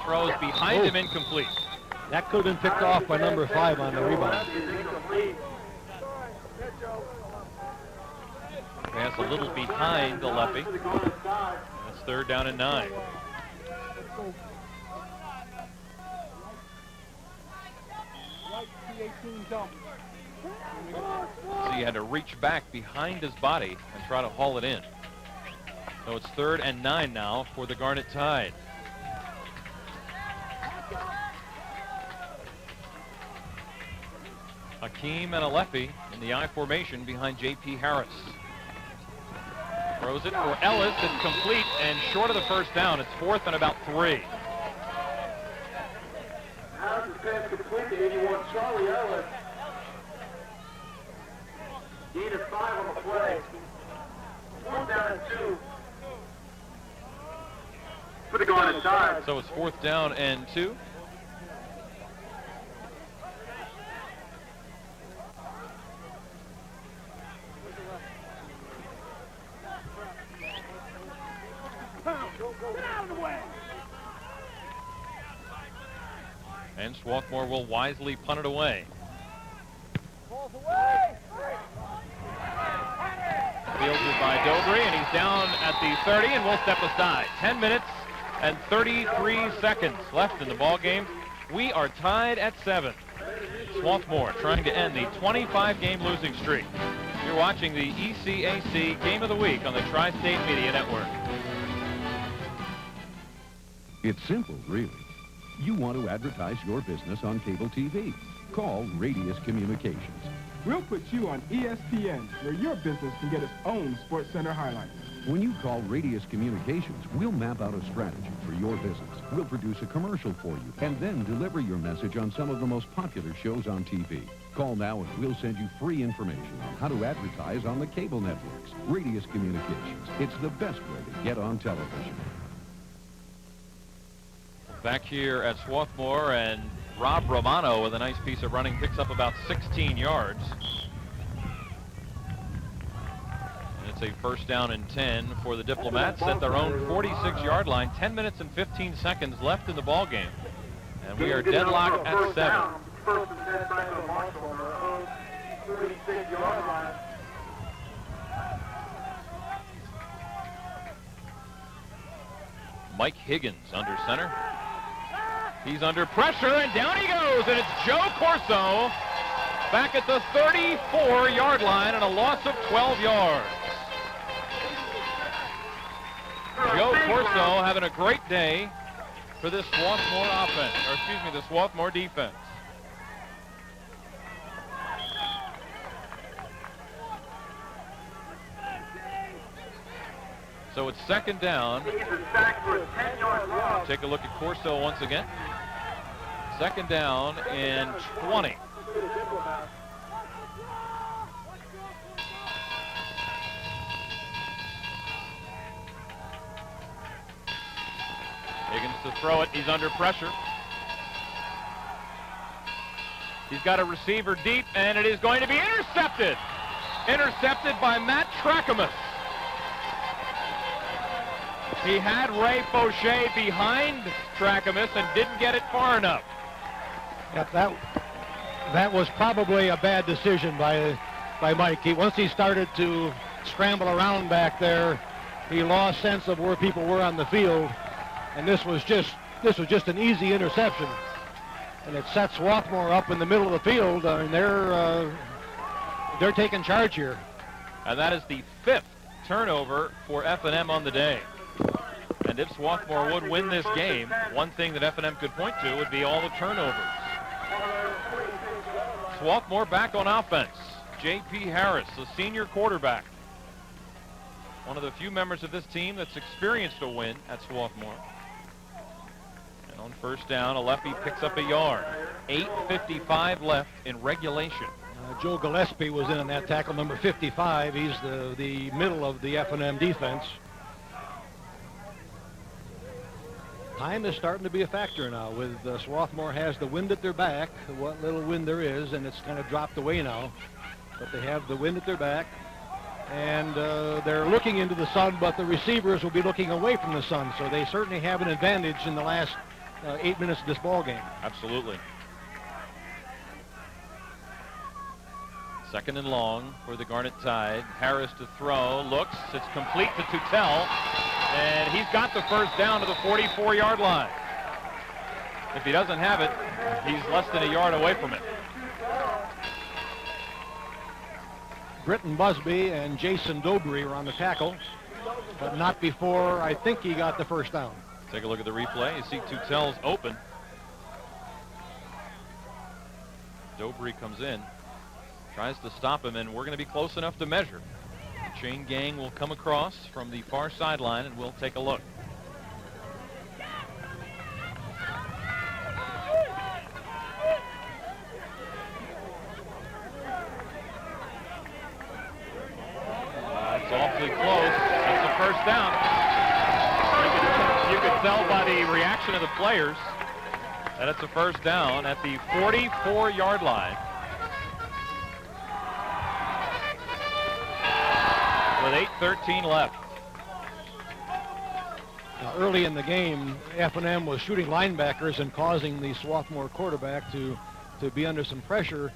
throws behind him, incomplete. That could have been picked off by number 5 on the rebound. Pass a little behind Alefi. That's 3rd down and 9. So he had to reach back behind his body and try to haul it in. So it's 3rd and 9 now for the Garnet Tide. Hakeem and Alefi in the I formation behind J.P. Harris. Throws it for Ellis. It's complete and short of the 1st down. It's 4th and about 3. Harris' pass complete to 81 Charlie Ellis. Gain of 5 on the play. 4th down and 2. For the Garnet Tide. So it's 4th down and 2. And Swarthmore will wisely punt it away. Fielded by Dobry, and he's down at the 30, and we'll step aside. 10 minutes and 33 seconds left in the ball game. We are tied at 7. Swarthmore trying to end the 25-game losing streak. You're watching the ECAC Game of the Week on the Tri-State Media Network. It's simple, really. You want to advertise your business on cable TV. Call Radius Communications. We'll put you on ESPN, where your business can get its own Sports Center highlights. When you call Radius Communications, we'll map out a strategy for your business. We'll produce a commercial for you, and then deliver your message on some of the most popular shows on TV. Call now and we'll send you free information on how to advertise on the cable networks. Radius Communications. It's the best way to get on television. Back here at Swarthmore, and Rob Romano with a nice piece of running picks up about 16 yards. And it's a 1st down and 10 for the Diplomats at their own 46-yard line. 10 minutes and 15 seconds left in the ball game, and we are deadlocked at 7. 1st and 10 back to the Marshall on their own 46-yard line. Mike Higgins under center. He's under pressure, and down he goes, and it's Joe Corso back at the 34-yard line and a loss of 12 yards. Joe Corso having a great day for this Swarthmore offense, or excuse me, the Swarthmore defense. So it's 2nd down. Take a look at Corso once again. 2nd down and 20. Higgins to throw it. He's under pressure. He's got a receiver deep, and it is going to be intercepted. Intercepted by Matt Trakamus. He had Ray Fauché behind Trakamus and didn't get it far enough. Yep, that was probably a bad decision by Mike. Once he started to scramble around back there, he lost sense of where people were on the field, and this was just an easy interception, and it sets Swarthmore up in the middle of the field. I mean, they're taking charge here, and that is the 5th turnover for F&M on the day. And if Swarthmore would win this game, one thing that F&M could point to would be all the turnovers. Swarthmore back on offense. J.P. Harris, the senior quarterback. One of the few members of this team that's experienced a win at Swarthmore. And on 1st down, Alefi picks up a yard. 8:55 left in regulation. Joe Gillespie was in on that tackle, number 55. He's the middle of the F&M defense. Time is starting to be a factor now. With Swarthmore has the wind at their back, what little wind there is, and it's kind of dropped away now. But they have the wind at their back, and they're looking into the sun, but the receivers will be looking away from the sun, so they certainly have an advantage in the last 8 minutes of this ball game. Absolutely. Second and long for the Garnet Tide. Harris to throw, looks, it's complete to Tutel, and he's got the first down to the 44-yard line. If he doesn't have it, he's less than a yard away from it. Britton Busby and Jason Dobry were on the tackle, but not before I think he got the first down. Take a look at the replay. You see Tutel's open. Dobry comes in, tries to stop him, and we're going to be close enough to measure. The chain gang will come across from the far sideline, and we'll take a look. It's awfully close. That's a first down. You could tell by the reaction of the players that it's a first down at the 44-yard line. With 8:13 left. Now, early in the game, F&M was shooting linebackers and causing the Swarthmore quarterback to be under some pressure.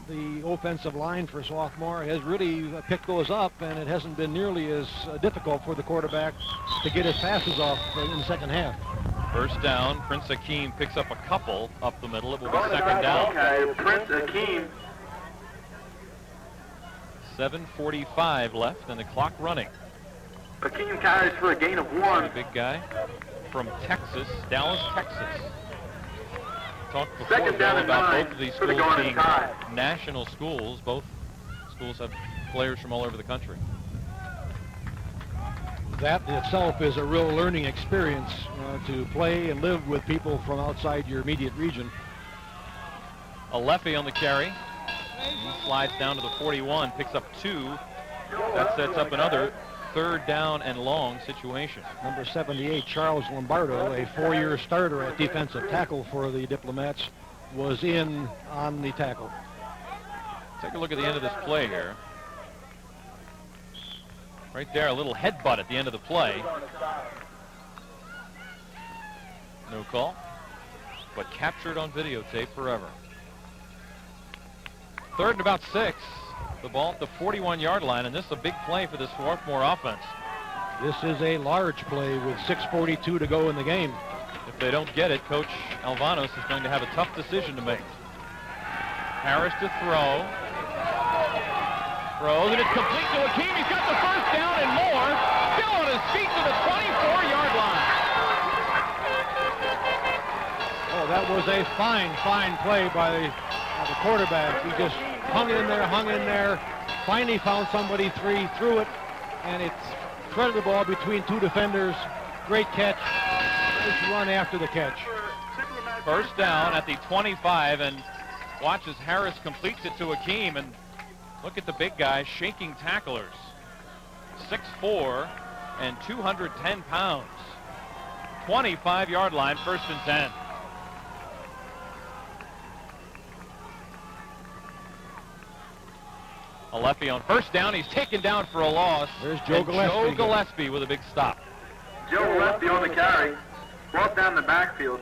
The offensive line for Swarthmore has really picked those up, and it hasn't been nearly as difficult for the quarterback to get his passes off in the second half. First down, Prince Akeem picks up a couple up the middle. It will be second down. Okay, Prince Akeem. 7:45 left and the clock running. Akeem carries for a gain of 1. A big guy from Texas, Dallas, Texas. Talked before Second down and about 9 both of these for the schools Garnet being Tide. national schools. Both schools have players from all over the country. That in itself is a real learning experience to play and live with people from outside your immediate region. Alefi on the carry. He slides down to the 41, picks up 2. That sets up another third down and long situation. Number 78, Charles Lombardo, a 4-year starter at defensive tackle for the Diplomats, was in on the tackle. Take a look at the end of this play here. Right there, a little headbutt at the end of the play. No call, but captured on videotape forever. Third and about 6. The ball at the 41-yard line, and this is a big play for the Swarthmore offense. This is a large play with 6:42 to go in the game. If they don't get it, Coach Alvanos is going to have a tough decision to make. Harris to throw. Throws, and it's complete to Akeem. He's got the first down and more. Still on his feet to the 24-yard line. Oh, that was a fine play by the quarterback. He just hung in there, finally found somebody, threw it, and it's threaded the ball between 2 defenders. Great catch. Nice run after the catch. First down at the 25, and watch as Harris completes it to Akeem, and look at the big guy shaking tacklers. 6'4" and 210 pounds. 25-yard line, first and 10. Alefi on first down. He's taken down for a loss. There's Joe Gillespie. Joe Gillespie with a big stop. Joe Gillespie on the carry. Brought down the backfield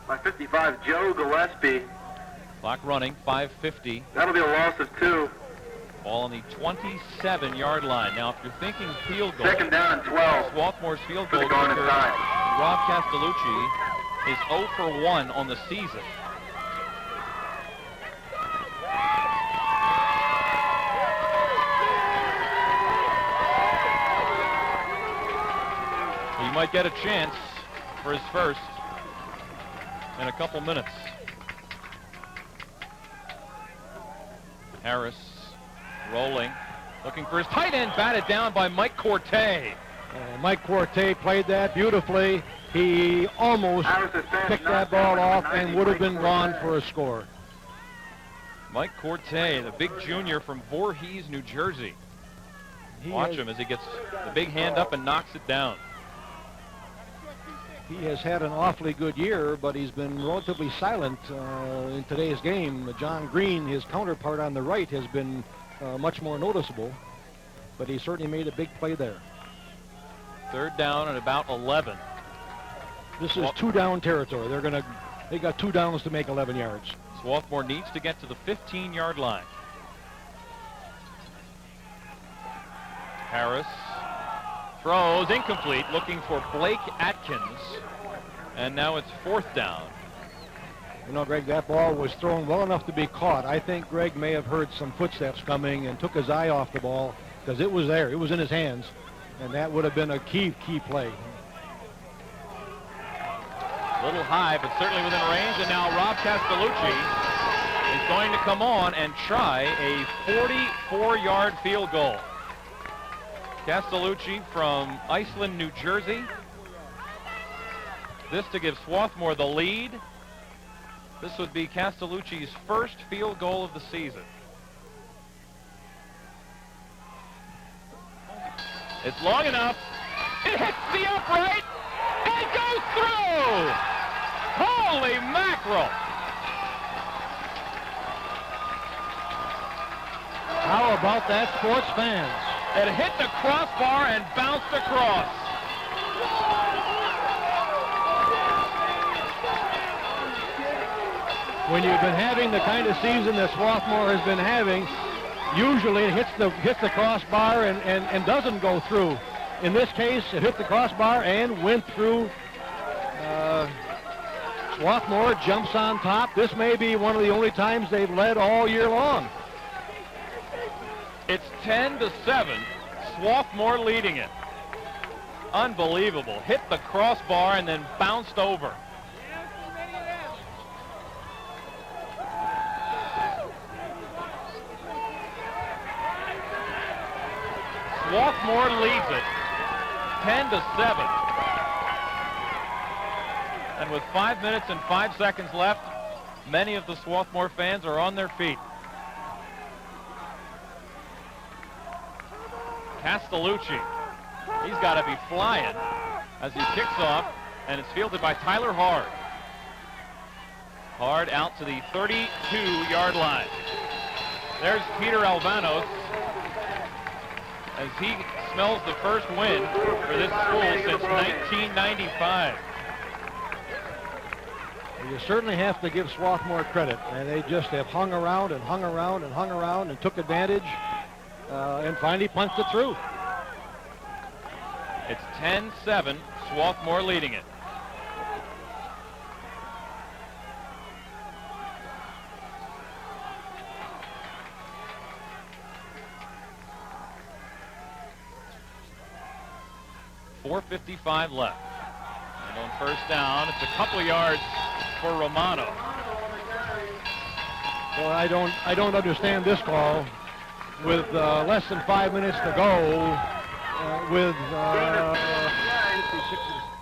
by 55, Joe Gillespie. Clock running, 5:50. That'll be a loss of 2. Ball on the 27-yard line. Now, if you're thinking field goal, Second down and 12 Swarthmore's field for goal the Garnet kicker, Tide. Rob Castellucci, is 0 for 1 on the season. He might get a chance for his first in a couple minutes. Harris rolling, looking for his tight end, batted down by Mike Corte. Mike Corte played that beautifully. He almost picked that ball off and would have been gone for a score. Mike Corte, the big junior from Voorhees, New Jersey. Watch him as he gets the big hand up and knocks it down. He has had an awfully good year, but he's been relatively silent in today's game. John Green, his counterpart on the right, has been much more noticeable, but he certainly made a big play there. Third down at about 11. This is 2-down territory. They got 2 downs to make 11 yards. Swarthmore needs to get to the 15-yard line. Harris throws incomplete, looking for Blake Atkins. And now it's 4th down. You know, Greg, that ball was thrown well enough to be caught. I think Greg may have heard some footsteps coming and took his eye off the ball because it was there. It was in his hands. And that would have been a key play. A little high, but certainly within range. And now Rob Castellucci is going to come on and try a 44-yard field goal. Castellucci from Iceland, New Jersey. This to give Swarthmore the lead. This would be Castellucci's first field goal of the season. It's long enough. It hits the upright. And it goes through. Holy mackerel. How about that, sports fans? It hit the crossbar and bounced across. When you've been having the kind of season that Swarthmore has been having, usually it hits the crossbar and doesn't go through. In this case, it hit the crossbar and went through. Swarthmore jumps on top. This may be one of the only times they've led all year long. It's 10-7. Swarthmore leading it. Unbelievable. Hit the crossbar and then bounced over. Swarthmore leads it 10-7. And with 5 minutes and 5 seconds left, many of the Swarthmore fans are on their feet. Castellucci, he's got to be flying as he kicks off, and it's fielded by Tyler Hard. Hard out to the 32-yard line. There's Peter Alvanos as he smells the first win for this school since 1995. You certainly have to give Swarthmore credit, and they just have hung around and hung around and hung around and took advantage and finally punched it through. It's 10-7, Swarthmore leading it. .455 left. And on first down, it's a couple of yards for Romano. Well, I don't understand this call with less than 5 minutes to go.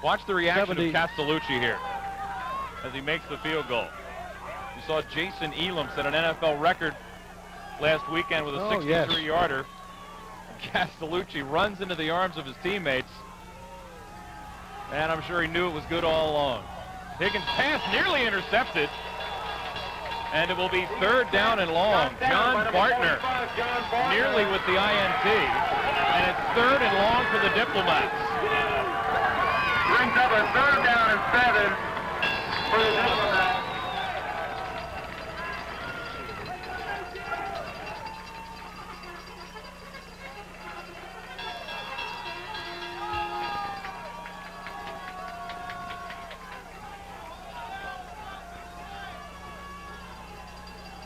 Watch the reaction of Castellucci here as he makes the field goal. You saw Jason Elam set an NFL record last weekend with a 63-yarder. Castellucci runs into the arms of his teammates, and I'm sure he knew it was good all along. Higgins' pass nearly intercepted, and it will be 3rd down and long. John Bartner nearly with the INT, and it's 3rd and long for the Diplomats. Brings up a 3rd down and 7 for the Diplomats.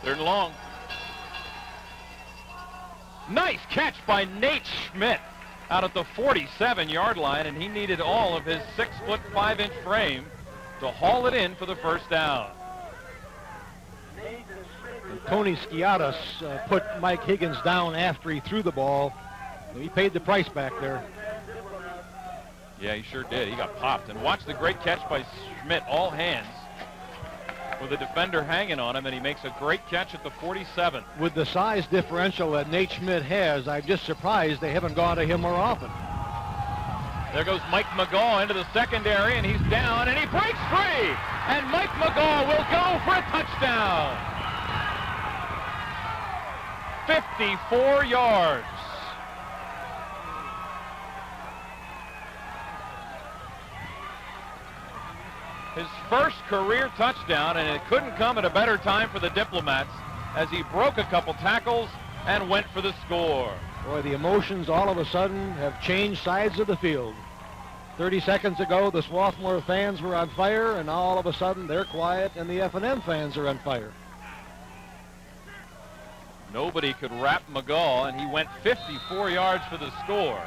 Third and long. Nice catch by Nate Schmidt out at the 47-yard line, and he needed all of his 6'5" frame to haul it in for the first down. And Tony Skiadas put Mike Higgins down after he threw the ball. He paid the price back there. Yeah, he sure did. He got popped. And watch the great catch by Schmidt, all hands, with the defender hanging on him, and he makes a great catch at the 47. With the size differential that Nate Schmidt has, I'm just surprised they haven't gone to him more often. There goes Mike McGaw into the secondary, and he's down, and he breaks free! And Mike McGaw will go for a touchdown! 54 yards. his first career touchdown, and it couldn't come at a better time for the Diplomats as he broke a couple tackles and went for the score. Boy, the emotions all of a sudden have changed sides of the field. 30 seconds ago, the Swarthmore fans were on fire, and all of a sudden they're quiet, and the F&M fans are on fire. Nobody could wrap McGaw, and he went 54 yards for the score.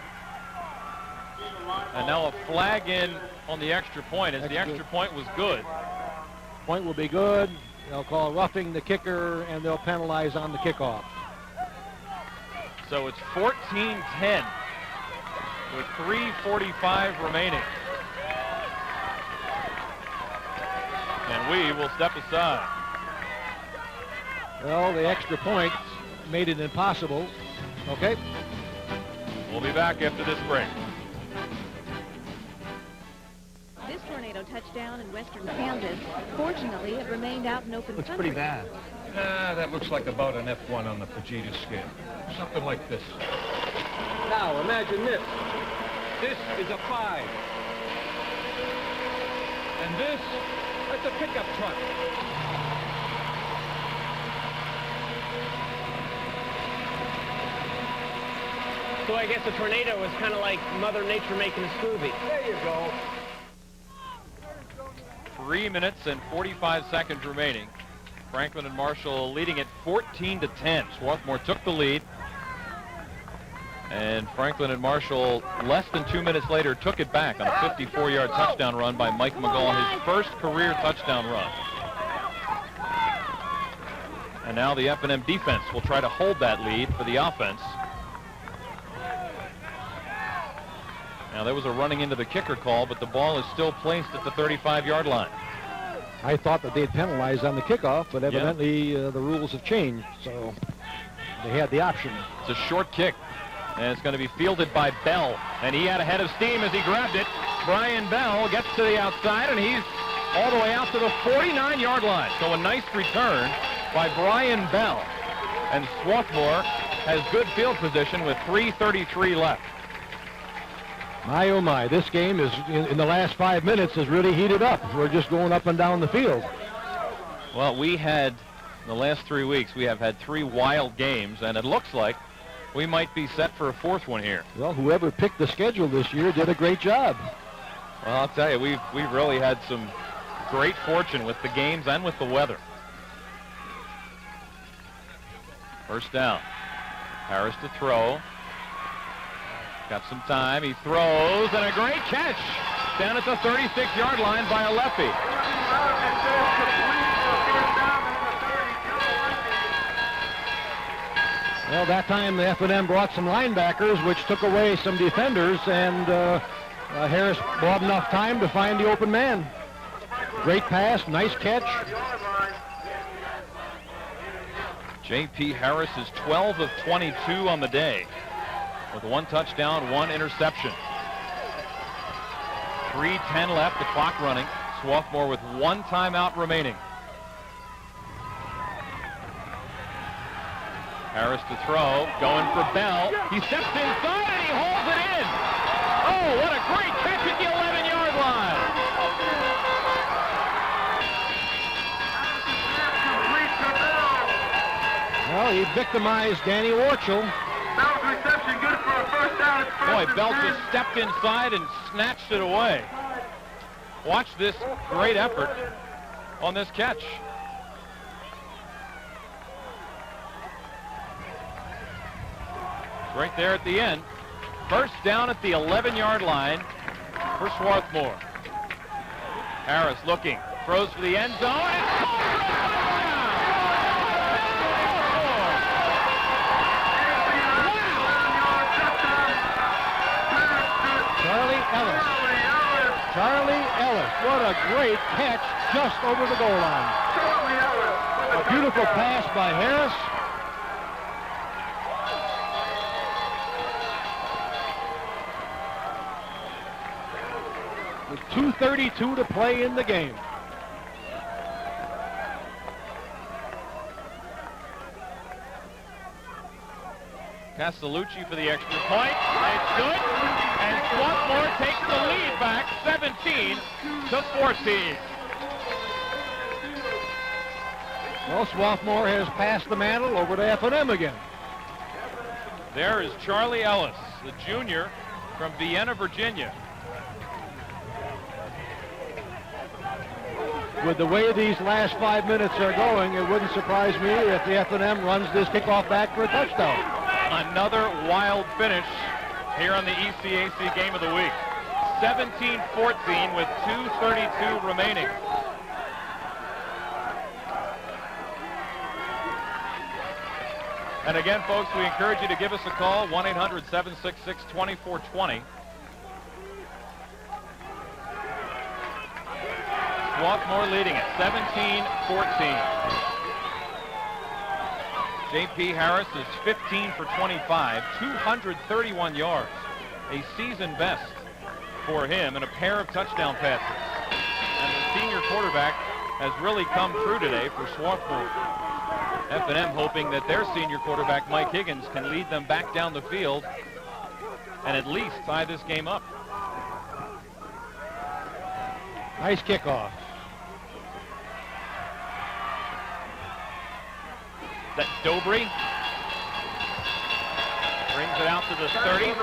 And now a flag in on the extra point, as the extra point was good. Point will be good. They'll call roughing the kicker, and they'll penalize on the kickoff. So it's 14-10 with 3:45 remaining. And we will step aside. Well, the extra point made it impossible. Okay. We'll be back after this break. This tornado touchdown in western Kansas, fortunately, it remained out in open Looks country. pretty bad. That looks like about an F1 on the Fujita scale. Something like this. Now, imagine this. This is a 5. And this, that's a pickup truck. So I guess a tornado is kind of like Mother Nature making a smoothie. There you go. 3 minutes and 45 seconds remaining. Franklin and Marshall leading it 14-10. Swarthmore took the lead. And Franklin and Marshall, less than 2 minutes later, took it back on a 54-yard touchdown run by Mike McGaw, his first career touchdown run. And now the F&M defense will try to hold that lead for the offense. Now, there was a running into the kicker call, but the ball is still placed at the 35-yard line. I thought that they'd penalize on the kickoff, but evidently the rules have changed, so they had the option. It's a short kick, and it's going to be fielded by Bell, and he had a head of steam as he grabbed it. Brian Bell gets to the outside, and he's all the way out to the 49-yard line. So a nice return by Brian Bell, and Swarthmore has good field position with 3:33 left. My, oh my, this game is, in the last 5 minutes, has really heated up. We're just going up and down the field. Well, we had, in the last 3 weeks, we have had 3 wild games, and it looks like we might be set for a 4th one here. Well, whoever picked the schedule this year did a great job. Well, I'll tell you, we've really had some great fortune with the games and with the weather. First down. Harris to throw. Got some time. He throws, and a great catch down at the 36-yard line by Aleppi. Well, that time the F&M brought some linebackers, which took away some defenders, and Harris bought enough time to find the open man. Great pass, nice catch. J.P. Harris is 12 of 22 on the day, with 1 touchdown, 1 interception. 3:10 left, the clock running. Swarthmore with 1 timeout remaining. Harris to throw, going for Bell. He steps inside and he holds it in. Oh, what a great catch at the 11-yard line. Well, he victimized Danny Warchel. Bell's reception good for a first down. It's first Boy, and Bell 10. just stepped inside and snatched it away. Watch this great effort on this catch. Right there at the end. First down at the 11-yard line for Swarthmore. Harris looking, throws for the end zone. It's Charlie Ellis, what a great catch just over the goal line. A beautiful pass by Harris. With 2:32 to play in the game. Castellucci for the extra point. It's good. And Swarthmore takes the lead back 17-14. Well, Swarthmore has passed the mantle over to F&M again. There is Charlie Ellis, the junior from Vienna, Virginia. With the way these last 5 minutes are going, it wouldn't surprise me if the F&M runs this kickoff back for a touchdown. Another wild finish here on the ECAC game of the week. 17-14 with 2:32 remaining. And again, folks, we encourage you to give us a call, 1-800-766-2420. Swarthmore leading it, 17-14. J.P. Harris is 15 for 25, 231 yards, a season best for him, and a pair of touchdown passes. And the senior quarterback has really come through today for Swarthmore. F&M hoping that their senior quarterback, Mike Higgins, can lead them back down the field and at least tie this game up. Nice kickoff. That Dobry brings it out to the 30.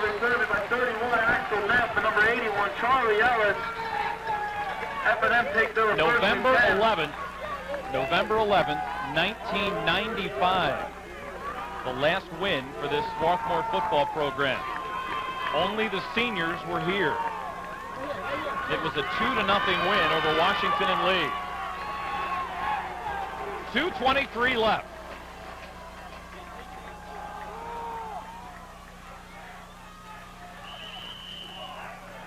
By 31, Axel Neff, the number 81, Charlie Ellis. F&M takes over November 11th, 1995. The last win for this Swarthmore football program. Only the seniors were here. It was a 2-0 win over Washington and Lee. 2:23 left.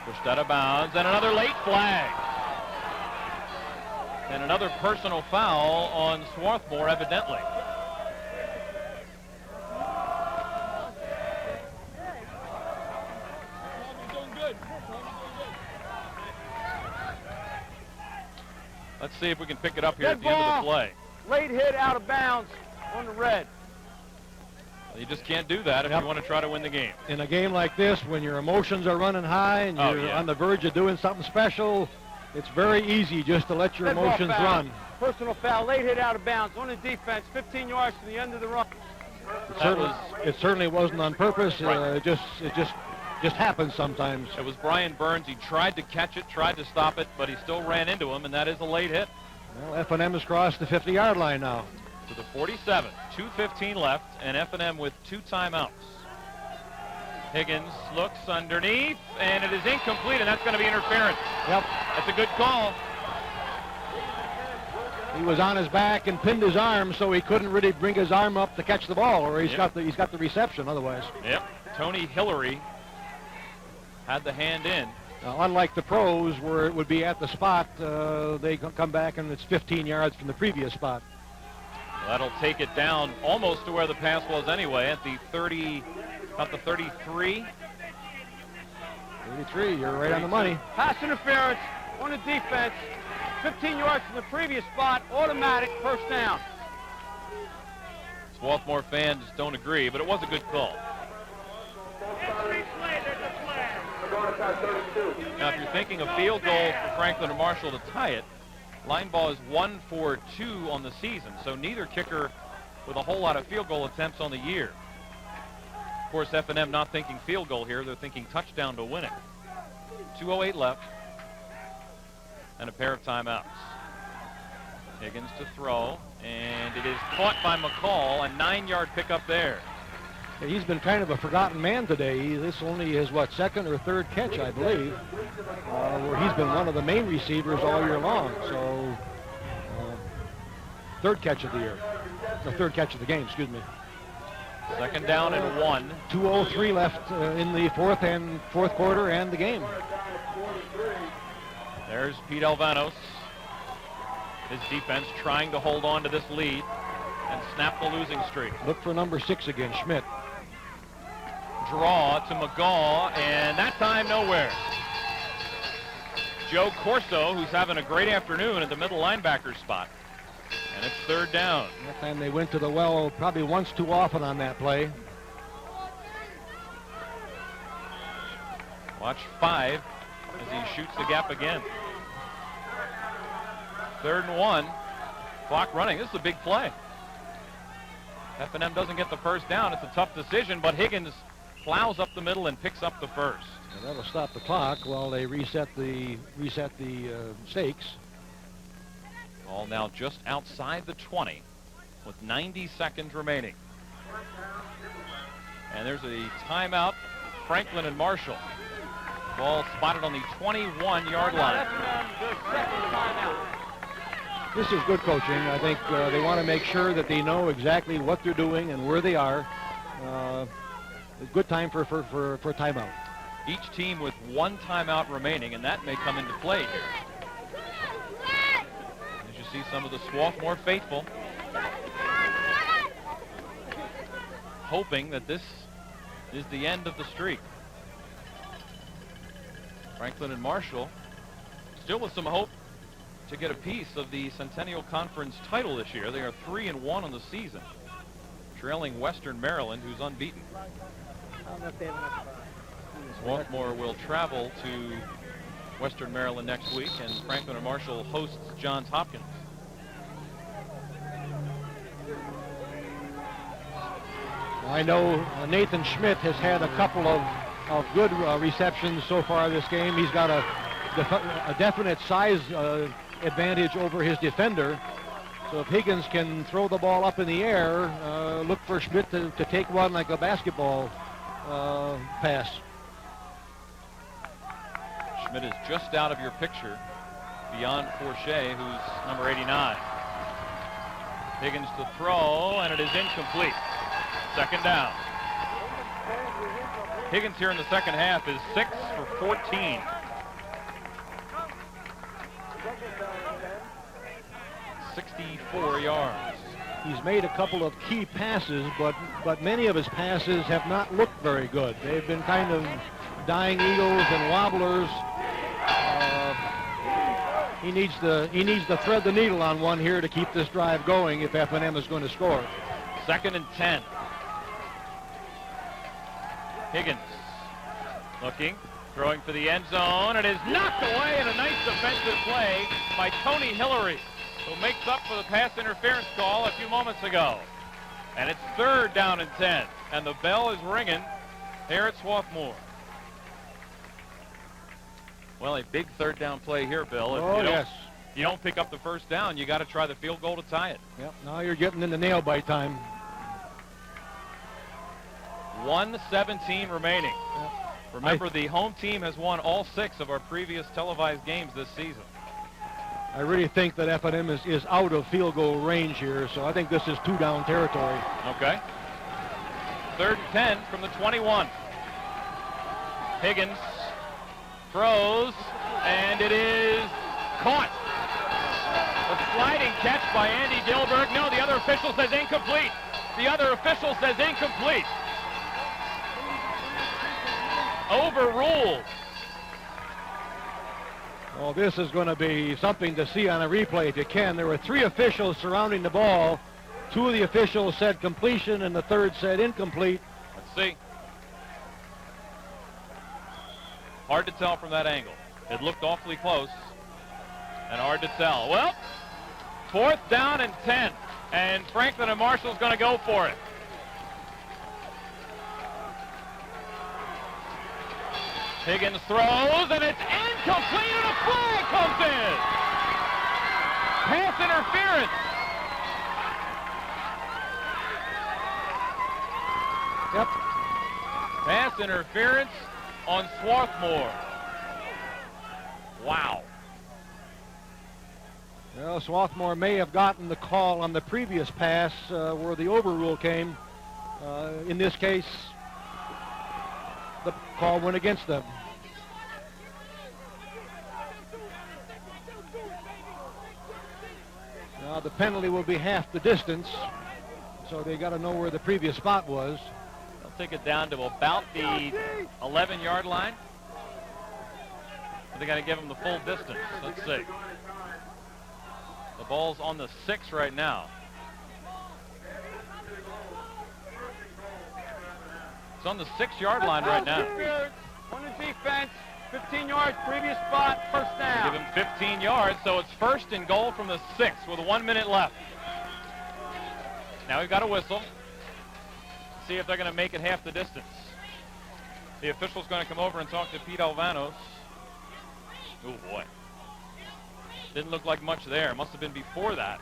Pushed out of bounds, and another late flag. And another personal foul on Swarthmore, evidently. Let's see if we can pick it up here at the end of the play. Late hit out of bounds on the red. You just can't do that if you want to try to win the game. In a game like this, when your emotions are running high and you're on the verge of doing something special, it's very easy just to let your emotions run. Personal foul, late hit out of bounds on the defense, 15 yards to the end of the run. It certainly wasn't on purpose. Right. It just happens sometimes. It was Brian Burns. He tried to catch it, tried to stop it, but he still ran into him, and that is a late hit. Well, F&M has crossed the 50-yard line now. To the 47, 2:15 left, and F&M with 2 timeouts. Higgins looks underneath, and it is incomplete, and that's going to be interference. Yep. That's a good call. He was on his back and pinned his arm, so he couldn't really bring his arm up to catch the ball, or he's got the reception otherwise. Yep. Tony Hillary had the hand in. Now, unlike the pros, where it would be at the spot, they come back and it's 15 yards from the previous spot. That'll take it down almost to where the pass was anyway, at the 30, about the 33. 33, you're right on the money. Pass interference on the defense, 15 yards from the previous spot, automatic first down. Swarthmore fans don't agree, but it was a good call. Now, if you're thinking a field goal for Franklin or Marshall to tie it, line ball is 1 for 2 on the season, so neither kicker with a whole lot of field goal attempts on the year. Of course, F&M not thinking field goal here. They're thinking touchdown to win it. 2:08 left and a pair of timeouts. Higgins to throw, and it is caught by McCall, a 9-yard pickup there. He's been kind of a forgotten man today. This only his, second or third catch, I believe, where he's been one of the main receivers all year long. So, third catch of the year. The third catch of the game, excuse me. Second down and 1. 2:03 left in the fourth quarter and the game. There's Pete Alvanos. His defense trying to hold on to this lead and snap the losing streak. Look for number 6 again, Schmidt. Draw to McGaw, and that time nowhere. Joe Corso, who's having a great afternoon at the middle linebacker spot. And it's third down. That time they went to the well probably once too often on that play. Watch 5 as he shoots the gap again. 3rd and 1. Clock running. This is a big play. F&M doesn't get the first down. It's a tough decision, but Higgins plows up the middle and picks up the first. And that'll stop the clock while they reset the stakes. Ball now just outside the 20 with 90 seconds remaining. And there's a timeout. Franklin and Marshall. Ball spotted on the 21-yard line. This is good coaching. I think they want to make sure that they know exactly what they're doing and where they are. A good time for timeout. Each team with one timeout remaining, and that may come into play here. As you see some of the Swarthmore faithful hoping that this is the end of the streak. Franklin and Marshall still with some hope to get a piece of the Centennial Conference title this year. They are 3-1 on the season, trailing Western Maryland, who's unbeaten. Swarthmore will travel to Western Maryland next week, and Franklin and Marshall hosts Johns Hopkins. I know Nathan Schmidt has had a couple of good receptions so far this game. He's got a definite size advantage over his defender. So if Higgins can throw the ball up in the air, look for Schmidt to take one like a basketball pass. Schmidt is just out of your picture beyond Forche, who's number 89. Higgins to throw, and it is incomplete. Second down. Higgins here in the second half is 6 for 14. .64 yards. He's made a couple of key passes, but many of his passes have not looked very good. They've been kind of dying eagles and wobblers. He needs to thread the needle on one here to keep this drive going if F&M is going to score. 2nd and 10. Higgins looking, throwing for the end zone. It is knocked away in a nice defensive play by Tony Hillary, who makes up for the pass interference call a few moments ago. And it's 3rd down and 10, and the bell is ringing here at Swarthmore. Well, a big 3rd down play here, Bill. If you don't pick up the first down, you got to try the field goal to tie it. Yep, now you're getting into nail bite time. 1:17 remaining. Yep. Remember, the home team has won all 6 of our previous televised games this season. I really think that F&M is out of field goal range here, so I think this is 2-down territory. Okay. 3rd and 10 from the 21. Higgins throws, and it is caught. A sliding catch by Andy Gilbert. No, the other official says incomplete. The other official says incomplete. Overruled. Well, this is going to be something to see on a replay if you can. There were 3 officials surrounding the ball. 2 of the officials said completion, and the 3rd said incomplete. Let's see. Hard to tell from that angle. It looked awfully close and hard to tell. Well, 4th down and 10, and Franklin and Marshall's going to go for it. Higgins throws, and it's incomplete, and a flag comes in. Pass interference. Yep. Pass interference on Swarthmore. Wow. Well, Swarthmore may have gotten the call on the previous pass where the overrule came. In this case, the call went against them. Now the penalty will be half the distance, so they got to know where the previous spot was. They'll take it down to about the 11-yard line. They got to give them the full distance. Let's see. The ball's on the 6 right now. It's on the 6-yard line right now. On the defense, 15 yards, previous spot, first down. Give him 15 yards, so it's first and goal from the 6 with 1 minute left. Now we've got a whistle. See if they're going to make it half the distance. The official's going to come over and talk to Pete Alvanos. Oh, boy. Didn't look like much there. Must have been before that.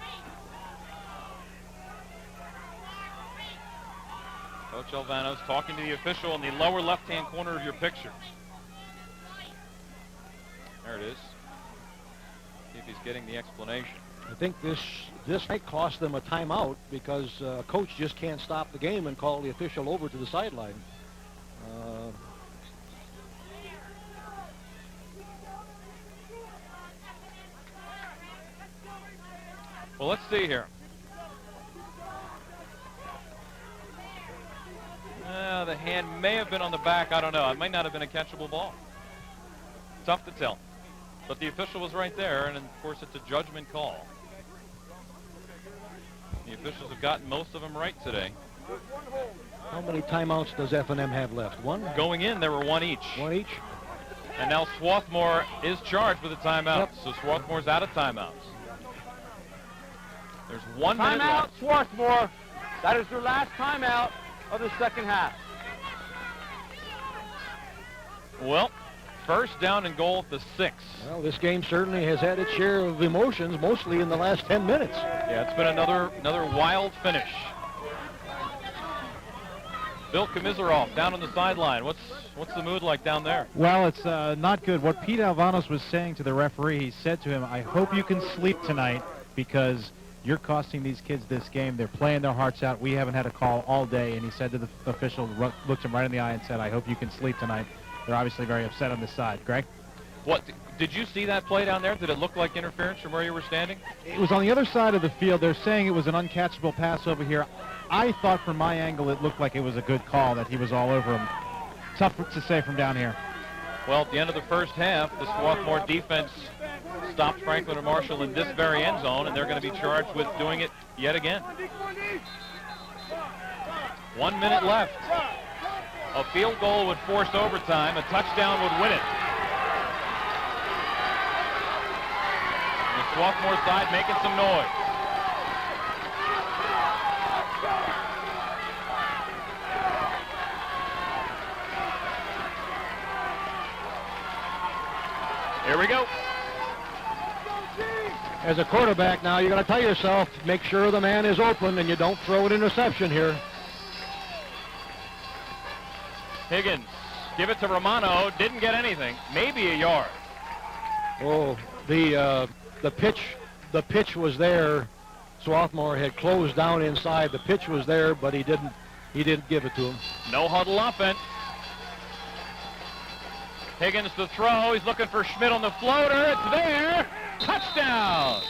Coach Alvanos talking to the official in the lower left-hand corner of your picture. There it is. See if he's getting the explanation. I think this might cost them a timeout because coach just can't stop the game and call the official over to the sideline. Well, let's see here. The hand may have been on the back. I don't know. It might not have been a catchable ball. Tough to tell. But the official was right there, and of course it's a judgment call. The officials have gotten most of them right today. How many timeouts does F&M have left? One? Going in, there were one each. One each? And now Swarthmore is charged with a timeout. Yep. So Swarthmore's out of timeouts. There's 1 minute Timeout, left. Swarthmore. That is your last timeout of the second half. Well, first down and goal at the 6. Well, this game certainly has had its share of emotions, mostly in the last 10 minutes. Yeah, it's been another wild finish. Bill Komisarov down on the sideline. What's the mood like down there? Well, it's not good. What Pete Alvanos was saying to the referee, he said to him, I hope you can sleep tonight because you're costing these kids this game. They're playing their hearts out. We haven't had a call all day. And he said to the official, looked him right in the eye and said, I hope you can sleep tonight. They're obviously very upset on this side. Greg? What, did you see that play down there? Did it look like interference from where you were standing? It was on the other side of the field. They're saying it was an uncatchable pass over here. I thought from my angle it looked like it was a good call, that he was all over him. Tough to say from down here. Well, at the end of the first half, the Swarthmore defense stopped Franklin and Marshall in this very end zone, and they're going to be charged with doing it yet again. 1 minute left. A field goal would force overtime. A touchdown would win it. The Swarthmore side making some noise. Here we go. As a quarterback now, you got to tell yourself, make sure the man is open and you don't throw an interception here. Higgins, give it to Romano. Didn't get anything. Maybe a yard. Oh, the pitch was there. Swarthmore had closed down inside. The pitch was there, but he didn't give it to him. No huddle offense. Higgins to throw. He's looking for Schmidt on the floater. It's there. Touchdown.